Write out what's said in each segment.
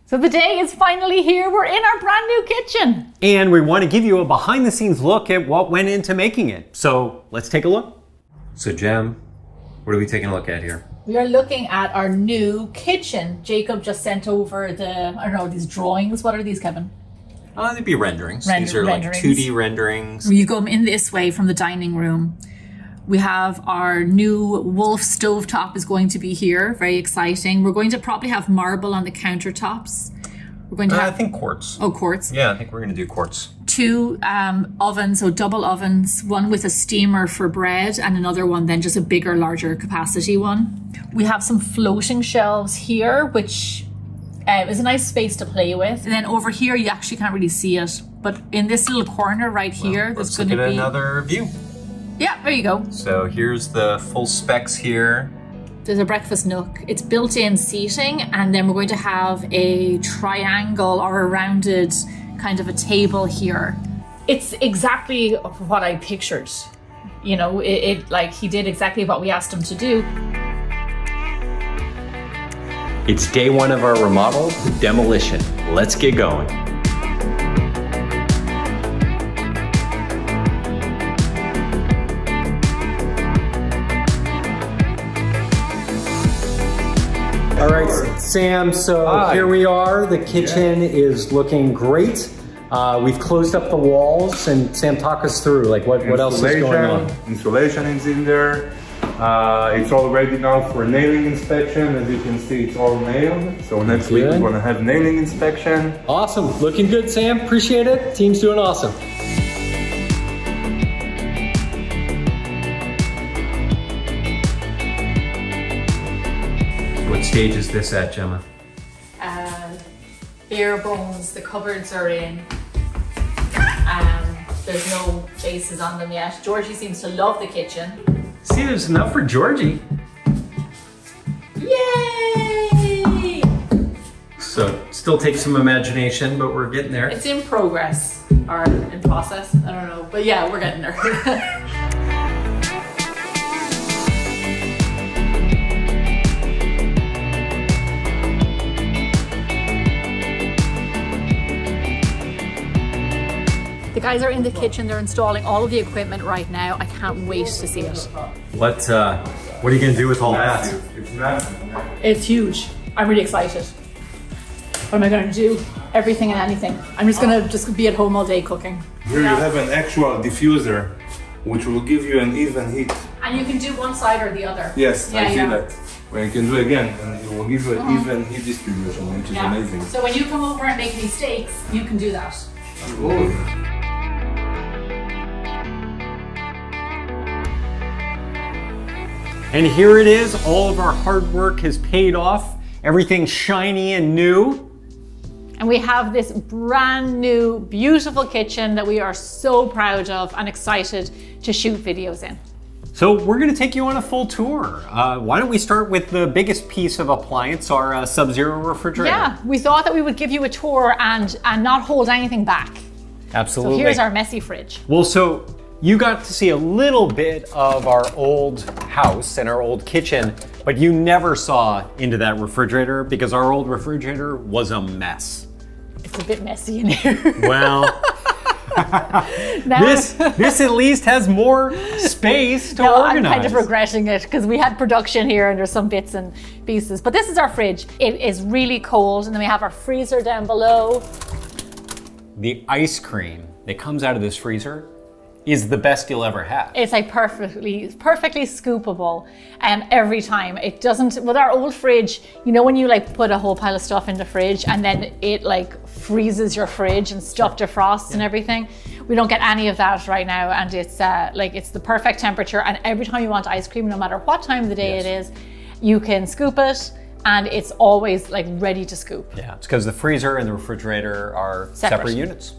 So the day is finally here. We're in our brand new kitchen. And we want to give you a behind the scenes look at what went into making it. So let's take a look. So Gem, what are we taking a look at here? We are looking at our new kitchen. Jacob just sent over these drawings. What are these, Kevin? They'd be renderings. These are renderings. Like 2D renderings. You go in this way from the dining room. We have our new Wolf stovetop is going to be here. Very exciting. We're going to probably have marble on the countertops. We're going to have... I think quartz. Oh, quartz. Yeah, I think we're going to do quartz. 2 ovens, so double ovens. One with a steamer for bread and another one then just a bigger, larger capacity one. We have some floating shelves here, which is a nice space to play with. And then over here, you actually can't really see it. But in this little corner right here, there's going to be... Let's look at another view. Yeah, there you go. So here's the full specs here. There's a breakfast nook. It's built-in seating, and then we're going to have a triangle or a rounded kind of a table here. It's exactly what I pictured. You know, like he did exactly what we asked him to do. It's day 1 of our remodel, Demolition. Let's get going. All right, Sam, so here we are. The kitchen is looking great. We've closed up the walls, and Sam, talk us through, like what else is going on? Insulation is in there. It's all ready now for nailing inspection. As you can see, it's all nailed. So next week we're gonna have nailing inspection. Awesome, looking good, Sam, appreciate it. Team's doing awesome. What stage is this at, Gemma? Bare bones, the cupboards are in. There's no bases on them yet. Georgie seems to love the kitchen. See, there's enough for Georgie. Yay! So, still takes some imagination, but we're getting there. It's in progress, or in process, I don't know. But yeah, we're getting there. The guys are in the kitchen, they're installing all of the equipment right now. I can't wait to see it. What are you gonna do with all that? It's massive. It's huge. I'm really excited. What am I gonna do? Everything and anything. I'm just gonna be at home all day cooking. Here you have an actual diffuser, which will give you an even heat. And you can do one side or the other. Yes, I see that. When you can do it again, and it will give you an even heat distribution, which is amazing. So when you come over and make mistakes, you can do that. Cool. And here it is, all of our hard work has paid off. Everything's shiny and new. And we have this brand new, beautiful kitchen that we are so proud of and excited to shoot videos in. So we're gonna take you on a full tour. Why don't we start with the biggest piece of appliance, our Sub-Zero refrigerator. Yeah, we thought that we would give you a tour and not hold anything back. Absolutely. So here's our messy fridge. Well, so you got to see a little bit of our old house and our old kitchen, but you never saw into that refrigerator because our old refrigerator was a mess. It's a bit messy in here. Well, this at least has more space to organize. I'm kind of regretting it because we had production here and there's some bits and pieces. But this is our fridge. It is really cold, and then we have our freezer down below. The ice cream that comes out of this freezer is the best you'll ever have. It's like perfectly scoopable every time. It doesn't, with our old fridge, you know when you like put a whole pile of stuff in the fridge and then it like freezes your fridge and stuff defrosts and everything? We don't get any of that right now, and it's it's the perfect temperature, and every time you want ice cream, no matter what time of the day it is, you can scoop it and it's always like ready to scoop. Yeah, it's because the freezer and the refrigerator are separate units.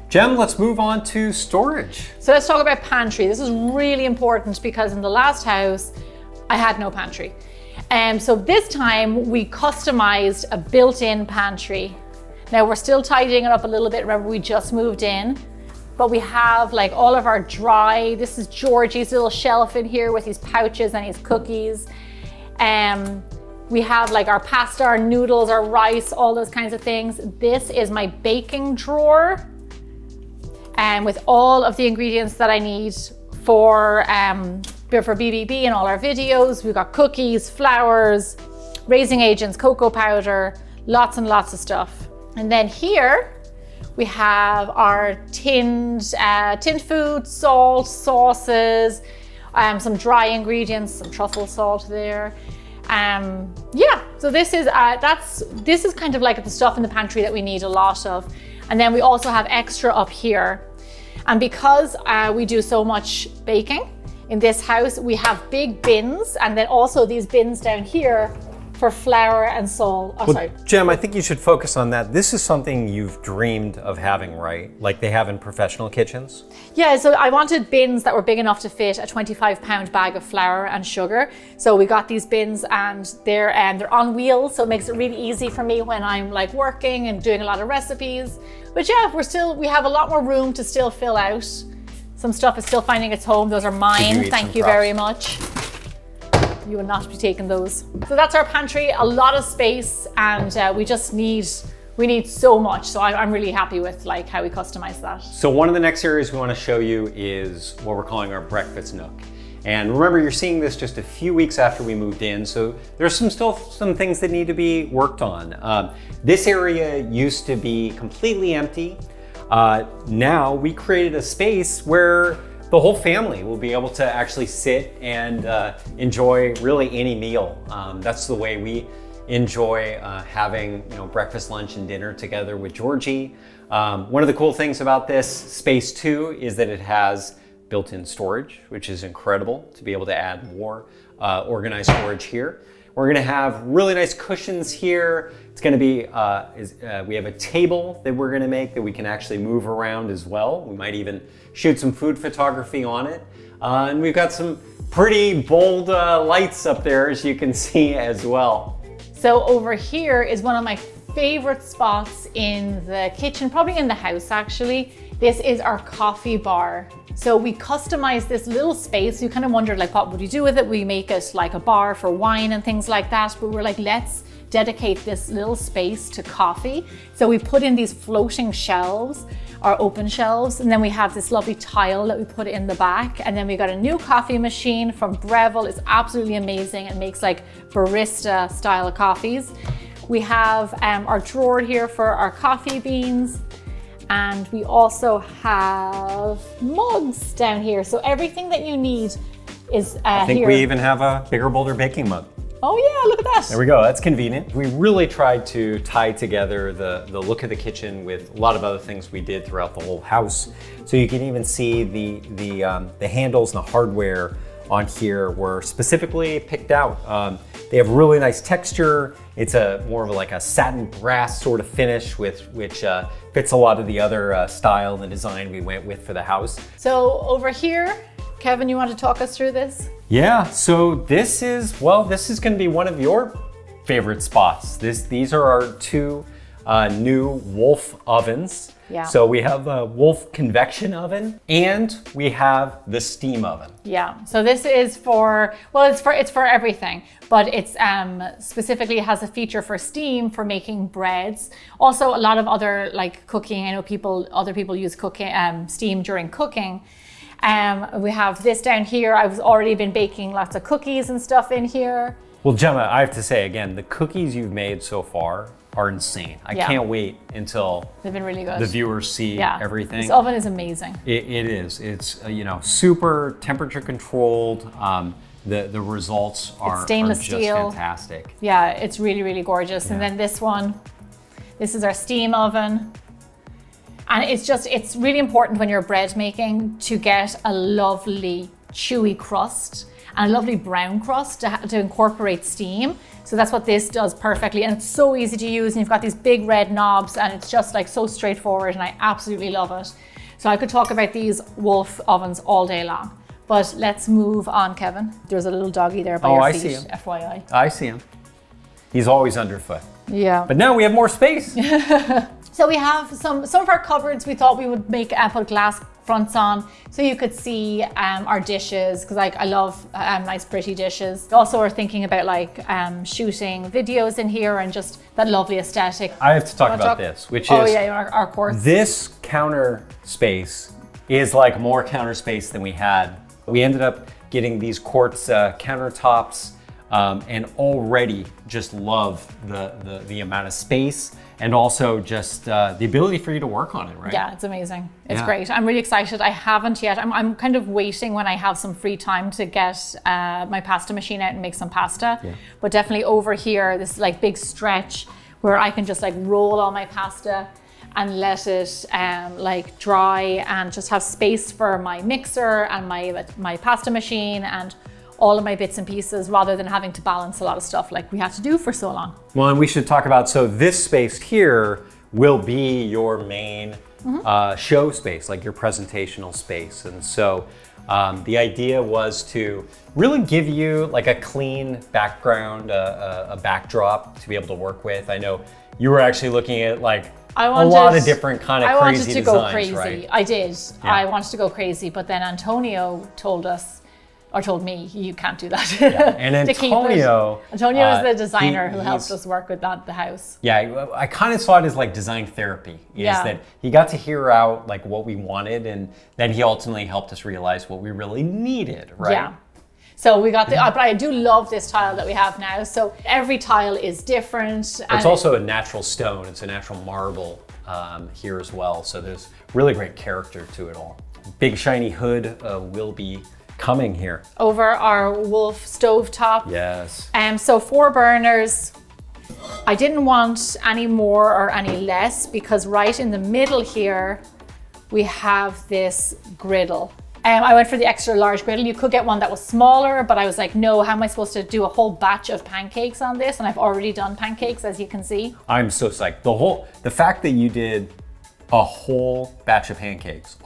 Gem, let's move on to storage. So let's talk about pantry. This is really important because in the last house, I had no pantry. So this time we customized a built-in pantry. Now we're still tidying it up a little bit. Remember, we just moved in, but we have like all of our dry, this is Georgie's little shelf in here with his pouches and his cookies. We have like our pasta, our noodles, our rice, all those kinds of things. This is my baking drawer, and with all of the ingredients that I need for BBB and all our videos. We've got cookies, flours, raising agents, cocoa powder, lots and lots of stuff. And then here we have our tinned food, salt, sauces, some dry ingredients, some truffle salt there. Yeah, so this is kind of like the stuff in the pantry that we need a lot of. And then we also have extra up here. And because we do so much baking in this house, we have big bins, and then also these bins down here for flour and salt. Oh, sorry. Gem, I think you should focus on that. This is something you've dreamed of having, right? Like they have in professional kitchens? Yeah, so I wanted bins that were big enough to fit a 25-pound bag of flour and sugar. So we got these bins, and they're on wheels, so it makes it really easy for me when I'm like working and doing a lot of recipes. But yeah, we have a lot more room to still fill out. Some stuff is still finding its home. Those are mine. Thank you very much. You will not be taking those. So that's our pantry, a lot of space, and we need so much. So I'm really happy with like how we customize that. So one of the next areas we want to show you is what we're calling our breakfast nook. And remember, you're seeing this just a few weeks after we moved in, so there's still some things that need to be worked on. This area used to be completely empty. Now we created a space where the whole family will be able to actually sit and enjoy really any meal. That's the way we enjoy having breakfast, lunch, and dinner together with Georgie. One of the cool things about this space too is that it has built-in storage, which is incredible to be able to add more organized storage here. We're gonna have really nice cushions here. It's gonna be, we have a table that we're gonna make that we can actually move around as well. We might even shoot some food photography on it. And we've got some pretty bold lights up there, as you can see as well. So over here is one of my favorite spots in the kitchen, probably in the house actually. This is our coffee bar. So we customized this little space. You kind of wondered like, what would you do with it? We make it like a bar for wine and things like that. But we're like, let's dedicate this little space to coffee. So we put in these floating shelves, our open shelves, and then we have this lovely tile that we put in the back. And then we got a new coffee machine from Breville. It's absolutely amazing. It makes like barista style coffees. We have our drawer here for our coffee beans. And we also have mugs down here. So everything that you need is here. I think we even have a bigger, bolder baking mug. Oh yeah, look at that. There we go, that's convenient. We really tried to tie together the look of the kitchen with a lot of other things we did throughout the whole house. So you can even see the handles and the hardware on here were specifically picked out. They have really nice texture. It's more of like a satin brass sort of finish, which fits a lot of the other style and design we went with for the house. So over here, Kevin, you want to talk us through this? Yeah, so this is gonna be one of your favorite spots. These are our two new Wolf ovens. Yeah. So we have a Wolf convection oven and we have the steam oven. Yeah. So this is for, well, it's for everything, but it's specifically has a feature for steam for making breads. Also a lot of other like cooking. I know other people use steam during cooking. We have this down here. I've already been baking lots of cookies and stuff in here. Well, Gemma, I have to say again, the cookies you've made so far are insane. I can't wait until they've been really good. The viewers see everything. This oven is amazing. It is. It's super temperature controlled. The results are stainless just steel. Fantastic. Yeah, it's really, really gorgeous. Yeah. And then this one, this is our steam oven. And it's really important when you're bread making to get a lovely chewy crust and a lovely brown crust to incorporate steam. So that's what this does perfectly. And it's so easy to use. And you've got these big red knobs and it's just like so straightforward and I absolutely love it. So I could talk about these Wolf ovens all day long. But let's move on, Kevin. There's a little doggy there by your feet, I see him. FYI. I see him. He's always underfoot. Yeah. But now we have more space. So we have some of our cupboards we thought we would make put glass fronts on so you could see our dishes, because like I love nice pretty dishes. Also we're thinking about like shooting videos in here and just that lovely aesthetic. I have to talk about this, which is our quartz. This counter space is like more counter space than we had. We ended up getting these quartz countertops and already just love the amount of space and also just the ability for you to work on it, right? Yeah, it's amazing. It's great. I'm really excited. I haven't yet. I'm kind of waiting when I have some free time to get my pasta machine out and make some pasta. Yeah. But definitely over here, this like big stretch where I can just like roll all my pasta and let it like dry and just have space for my mixer and my pasta machine and all of my bits and pieces, rather than having to balance a lot of stuff like we had to do for so long. Well, and we should talk about, so this space here will be your main show space, like your presentational space. And so the idea was to really give you like a clean background, a backdrop to be able to work with. I know you were actually looking at like a lot of different kind of crazy designs, go crazy. Right? I did. Yeah. I wanted to go crazy, but then Antonio told me, you can't do that. Yeah. And Antonio is the designer who helped us work with the house. Yeah, I kind of saw it as like design therapy. That he got to hear out like what we wanted, and then he ultimately helped us realize what we really needed, right? Yeah. So we got but I do love this tile that we have now. So every tile is different. It's also a natural stone. It's a natural marble here as well. So there's really great character to it all. Big shiny hood will be coming here. Over our Wolf stove top. Yes. So 4 burners. I didn't want any more or any less, because right in the middle here, we have this griddle. I went for the extra large griddle. You could get one that was smaller, but I was like, no, how am I supposed to do a whole batch of pancakes on this? And I've already done pancakes, as you can see. I'm so psyched. The fact that you did a whole batch of pancakes,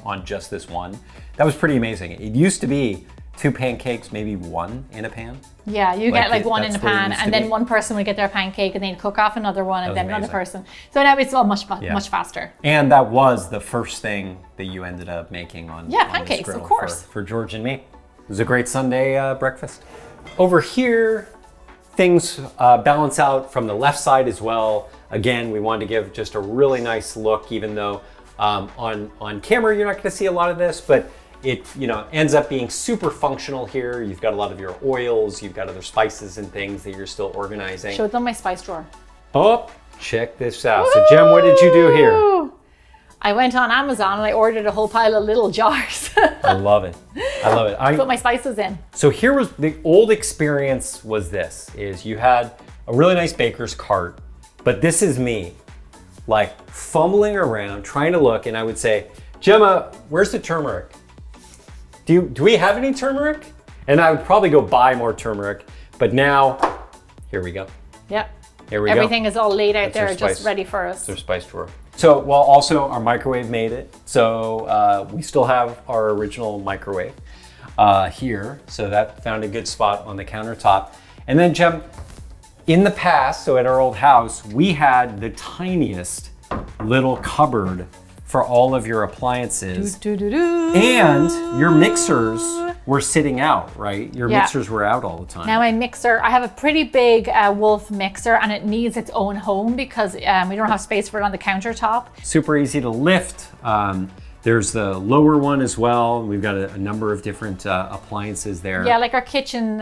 on just this one, that was pretty amazing. It used to be 2 pancakes, maybe 1 in a pan. Yeah, you get like 1 in a pan, and then one person would get their pancake and then cook off another one, and then another person. So now it's all much faster. And that was the first thing that you ended up making on pancakes, this grill, of course, for George and me. It was a great Sunday breakfast. Over here, things balance out from the left side as well. Again, we wanted to give just a really nice look, even though on camera you're not going to see a lot of this, but it ends up being super functional here. You've got a lot of your oils, you've got other spices and things that you're still organizing. Show them my spice drawer. Oh, check this out. Woo! So Jem, what did you do here? I went on Amazon and I ordered a whole pile of little jars. I love it. I love it. I put my spices in. So here was the old experience is you had a really nice baker's cart, but this is me like fumbling around trying to look, and I would say, Gemma, where's the turmeric? Do we have any turmeric? And I would probably go buy more turmeric, but now, here we go. Yep. Here we go. Everything is all laid out there, just ready for us. It's our spice drawer. So, well, also our microwave made it. So we still have our original microwave here. So that found a good spot on the countertop. And then Jem, in the past, so at our old house, we had the tiniest little cupboard for all of your appliances. And your mixers were sitting out, right? Your mixers were out all the time. Now my mixer, I have a pretty big Wolf mixer, and it needs its own home because we don't have space for it on the countertop. Super easy to lift. There's the lower one as well. We've got a number of different appliances there. Yeah, like our kitchen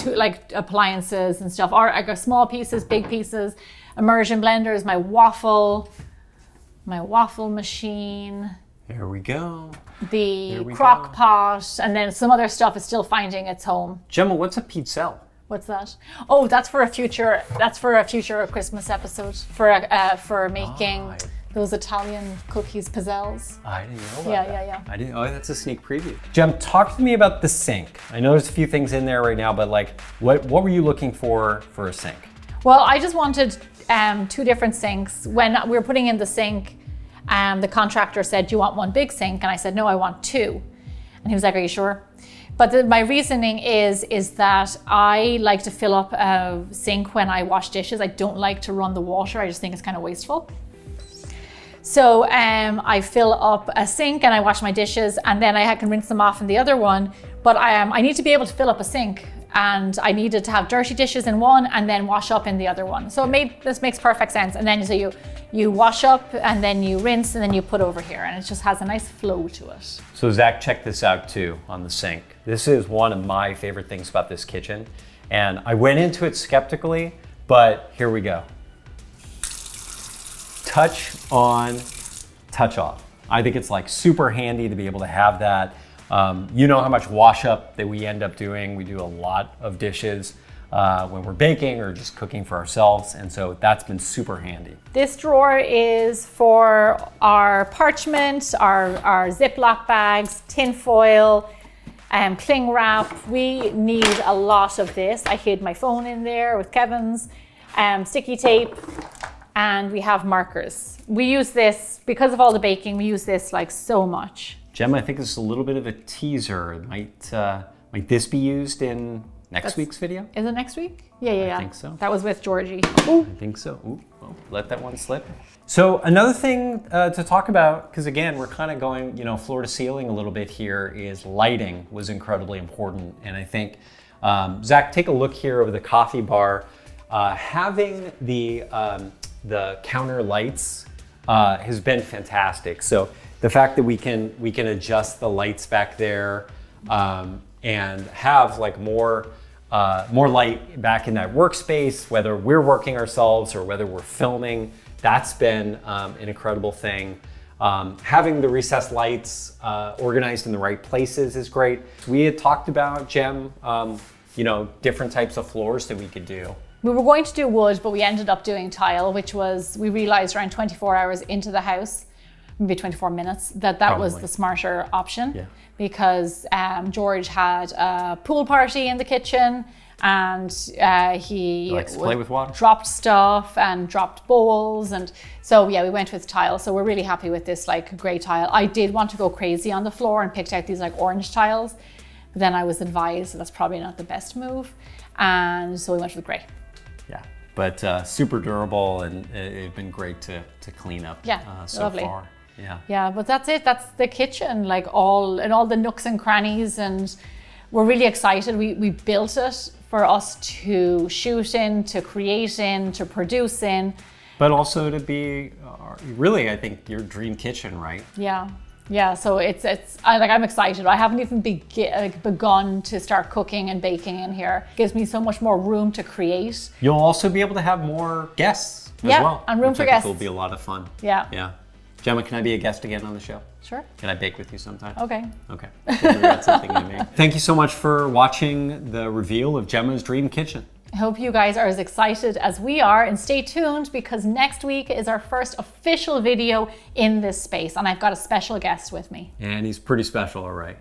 like appliances and stuff. I got small pieces, big pieces, immersion blenders, my waffle machine. There we go. The crock pot, and then some other stuff is still finding its home. Gemma, what's a pizzelle? What's that? Oh, that's for a future Christmas episode for making those Italian cookies pizzelles. I didn't know about that. Yeah. I didn't. Oh, that's a sneak preview. Jem, talk to me about the sink. I know there's a few things in there right now, but like, what were you looking for a sink? Well, I just wanted 2 different sinks. When we were putting in the sink, the contractor said, do you want one big sink? And I said, no, I want 2. And he was like, are you sure? But my reasoning is that I like to fill up a sink when I wash dishes. I don't like to run the water. I just think it's kind of wasteful. So I fill up a sink and I wash my dishes, and then I can rinse them off in the other one. But I need to be able to fill up a sink, and I needed to have dirty dishes in one and then wash up in the other one. So this makes perfect sense. And then so you wash up and then you rinse and then you put over here, and it just has a nice flow to it. So Zach, check this out too on the sink. This is one of my favorite things about this kitchen. And I went into it skeptically, but here we go. Touch on, touch off. I think it's like super handy to be able to have that. You know how much wash up that we end up doing. We do a lot of dishes when we're baking or just cooking for ourselves. And so that's been super handy. This drawer is for our parchment, our Ziploc bags, tin foil, cling wrap. We need a lot of this. I hid my phone in there with Kevin's, sticky tape, and we have markers. We use this, because of all the baking, we use this like so much. Gemma, I think this is a little bit of a teaser. Might this be used in next week's video? Is it next week? Yeah. I think so. That was with Georgie. Ooh. I think so. Ooh, well, let that one slip. So another thing to talk about, because again, we're kind of going, floor to ceiling a little bit here, is lighting was incredibly important. And I think, Zach, take a look here over the coffee bar. Having the counter lights has been fantastic. So the fact that we can adjust the lights back there and have like more light back in that workspace, whether we're working ourselves or whether we're filming, that's been an incredible thing. Having the recessed lights organized in the right places is great. We had talked about, Gem, different types of floors that we could do. We were going to do wood, but we ended up doing tile, which was, we realized around 24 hours into the house, maybe 24 minutes, that was the smarter option. Yeah. Because George had a pool party in the kitchen, and he likes to play with water, dropped stuff and dropped bowls, and so yeah, we went with tile. So we're really happy with this like grey tile. I did want to go crazy on the floor and picked out these like orange tiles, but then I was advised that that's probably not the best move, and so we went with grey. Yeah, but super durable, and it's been great to clean up. Yeah, so lovely. far. Yeah. Yeah, but that's it. That's the kitchen, like all the nooks and crannies, and we're really excited. We built it for us to shoot in, to create in, to produce in. But also to be really, I think, your dream kitchen, right? Yeah. Yeah, so I'm excited. I haven't even begun to start cooking and baking in here. It gives me so much more room to create. You'll also be able to have more guests as well. And room for guests. Which I think will be a lot of fun. Yeah. Yeah. Gemma, can I be a guest again on the show? Sure. Can I bake with you sometime? Okay. Okay. We'll figure out something to make. Thank you so much for watching the reveal of Gemma's dream kitchen. I hope you guys are as excited as we are, and stay tuned because next week is our first official video in this space, and I've got a special guest with me. And he's pretty special, all right.